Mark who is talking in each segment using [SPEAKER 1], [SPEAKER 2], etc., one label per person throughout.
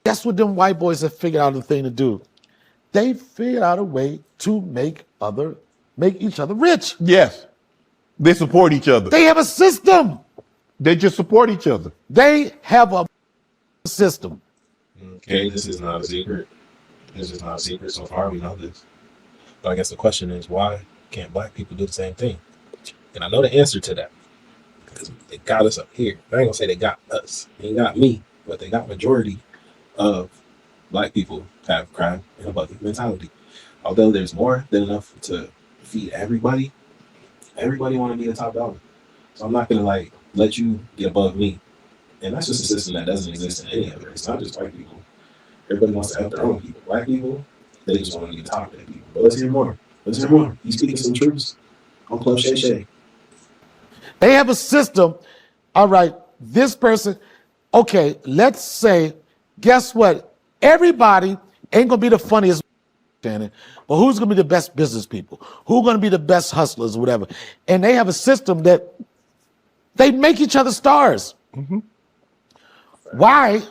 [SPEAKER 1] That's what them white boys have figured out the thing to do. They figured out a way to make each other rich.
[SPEAKER 2] Yes. They support each other.
[SPEAKER 1] They have a system.
[SPEAKER 2] They just support each other.
[SPEAKER 1] They have a system.
[SPEAKER 3] Okay, this is not a secret. This is not a secret so far. We know this. But I guess the question is, why can't black people do the same thing? And I know the answer to that. Because they got us up here. I ain't gonna say they got us. They ain't got me. But they got majority of black people have crime in a bucket mentality. Although there's more than enough to feed everybody, everybody want to be a top dollar. So I'm not gonna like let you get above me. And that's just a system that doesn't exist in any other. It's not just white people. Everybody wants to help their own people. Black people, they just want to be the top of their people. But let's hear more. Let's hear more. He's speaking some truths on Club Shay Shay.
[SPEAKER 1] They have a system. All right, this person, okay, let's say, guess what? Everybody ain't gonna be the funniest, but who's gonna be the best business people? Who's gonna be the best hustlers, or whatever? And they have a system that they make each other stars. Mm-hmm. Why?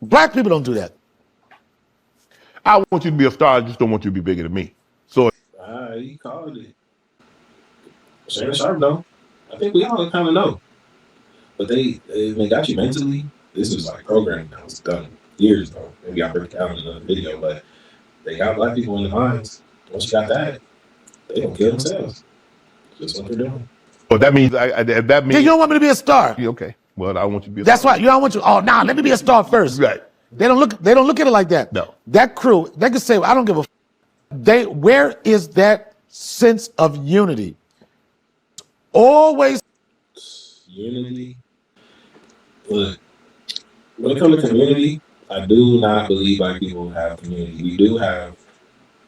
[SPEAKER 1] Black people don't do that.
[SPEAKER 2] I want you to be a star. I just don't want you to be bigger than me. So
[SPEAKER 3] He called it. Shannon Sharp, though. I think we all kind of know. But they got you mentally. This was like programming that was done years ago. Maybe I'll break it down in another video, but they got black people in the minds. Once you got that, they don't kill themselves. That's what they're doing.
[SPEAKER 2] Well, that means that means
[SPEAKER 1] you don't want me to be a star.
[SPEAKER 2] Okay. Well, I want you to be a
[SPEAKER 1] That's
[SPEAKER 2] star.
[SPEAKER 1] why you don't want you. Oh, nah, let me be a star first.
[SPEAKER 2] Right.
[SPEAKER 1] They don't look at it like that.
[SPEAKER 2] No.
[SPEAKER 1] That crew, they can say, I don't give a where is that sense of unity? Always
[SPEAKER 3] Unity. Look, when it comes to community, I do not believe black people have community. We do have,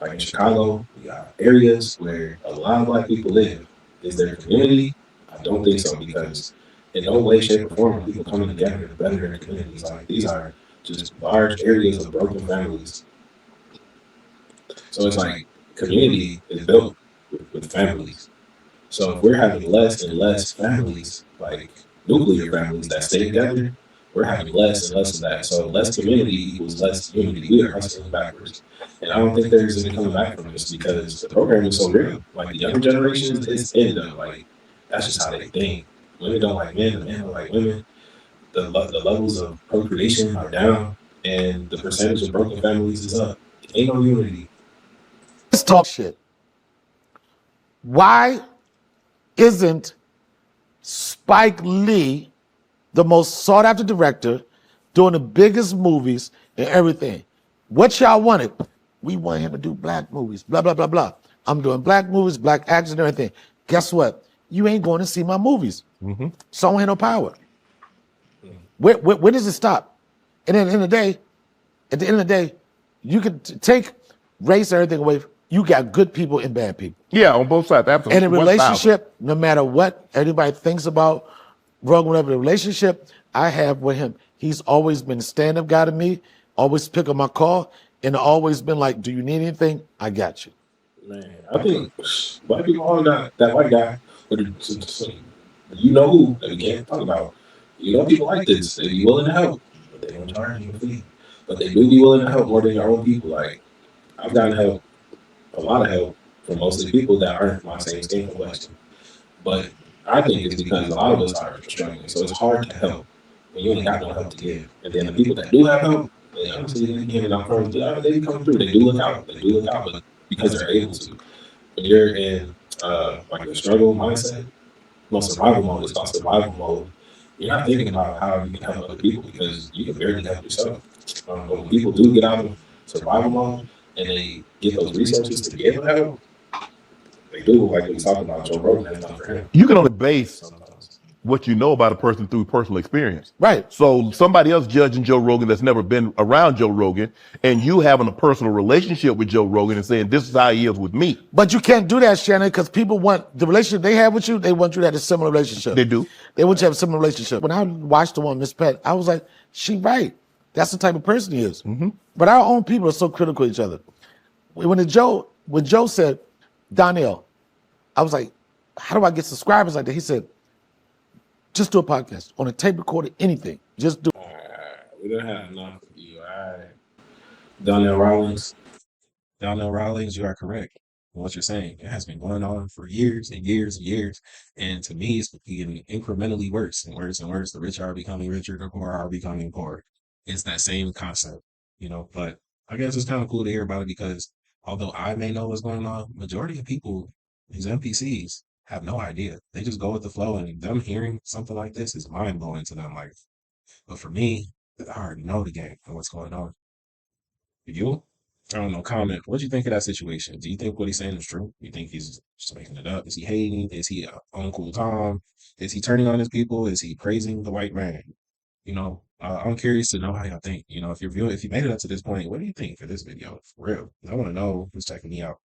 [SPEAKER 3] like in Chicago, we got areas where a lot of black people live. Is there community? I don't think so, because in no way, shape, or form are people coming together to better their communities. Like, these are just large areas of broken families. So it's like community is built with families. So if we're having less and less families, like nuclear families that stay together, we're having less and less of that. So less community equals less unity. We are hustling backwards. And I don't think there's any coming back from this, because the program is so real. Like, the younger generations, it's in them. Like, that's just how they think. Women don't like men, and men don't like women. The levels of procreation are down, and the percentage of broken families is up. Ain't no unity.
[SPEAKER 1] let's talk shit. Why isn't Spike Lee the most sought after director, doing the biggest movies and everything? What y'all wanted? We want him to do black movies, blah, blah, blah, blah. I'm doing black movies, black action and everything. Guess what? You ain't going to see my movies. Mm-hmm. So I don't have no power. Where does it stop? And at the end of the day, you can take race and everything away. You got good people and bad people.
[SPEAKER 2] Yeah, on both sides, absolutely.
[SPEAKER 1] And a relationship, no matter what anybody thinks about Rogan, whatever the relationship I have with him, he's always been a stand-up guy to me, always pick up my call, and always been like, do you need anything? I got you.
[SPEAKER 3] Man, I think black people are not that white guy. But you know who that we can't talk about. You know people like this. They be willing to help, but they don't charge you a fee. But they do be willing to help more than your own people. Like, I've gotten help, a lot of help, from mostly people that aren't my same skin complexion. But I think it's because a lot of us are struggling. So it's hard to help when you ain't got no help to give. And then the people that do have help, they honestly they give it out from they come through. They do look out. They do look out, but because they're able to. When you're in like a struggle mindset, well, survival mode is called survival mode. You're not thinking about how you can help other people because you can barely help yourself. But when people do get out of survival mode and they get those resources to be able to help, they do, like we talked about Joe Rogan has done for him.
[SPEAKER 2] You can only base what you know about a person through personal experience.
[SPEAKER 1] Right.
[SPEAKER 2] So somebody else judging Joe Rogan that's never been around Joe Rogan, and you having a personal relationship with Joe Rogan and saying, this is how he is with me.
[SPEAKER 1] But you can't do that, Shannon, because people want the relationship they have with you, they want you to have a similar relationship.
[SPEAKER 2] They do.
[SPEAKER 1] They want you to have a similar relationship. When I watched the one, Miss Pat, I was like, she right. That's the type of person he is. Mm-hmm. But our own people are so critical of each other. When Joe said, Donnell, I was like, how do I get subscribers like that? He said, just do a podcast on a tape recorder, anything. Just do it.
[SPEAKER 3] We done had enough of you. All right. Donnell Rawlings. Donnell Rawlings, you are correct in what you're saying. It has been going on for years and years and years. And to me, it's getting incrementally worse and worse and worse. The rich are becoming richer, the poor are becoming poorer. It's that same concept, you know. But I guess it's kind of cool to hear about it because although I may know what's going on, majority of people, these NPCs, have no idea. They just go with the flow, and them hearing something like this is mind blowing to them. Like, but for me, I already know the game and what's going on. You? I don't know. Comment. What do you think of that situation? Do you think what he's saying is true? You think he's just making it up? Is he hating? Is he Uncle Tom? Is he turning on his people? Is he praising the white man? You know, I'm curious to know how y'all think. You know, if you're viewing, if you made it up to this point, what do you think for this video? For real, I want to know who's checking me out.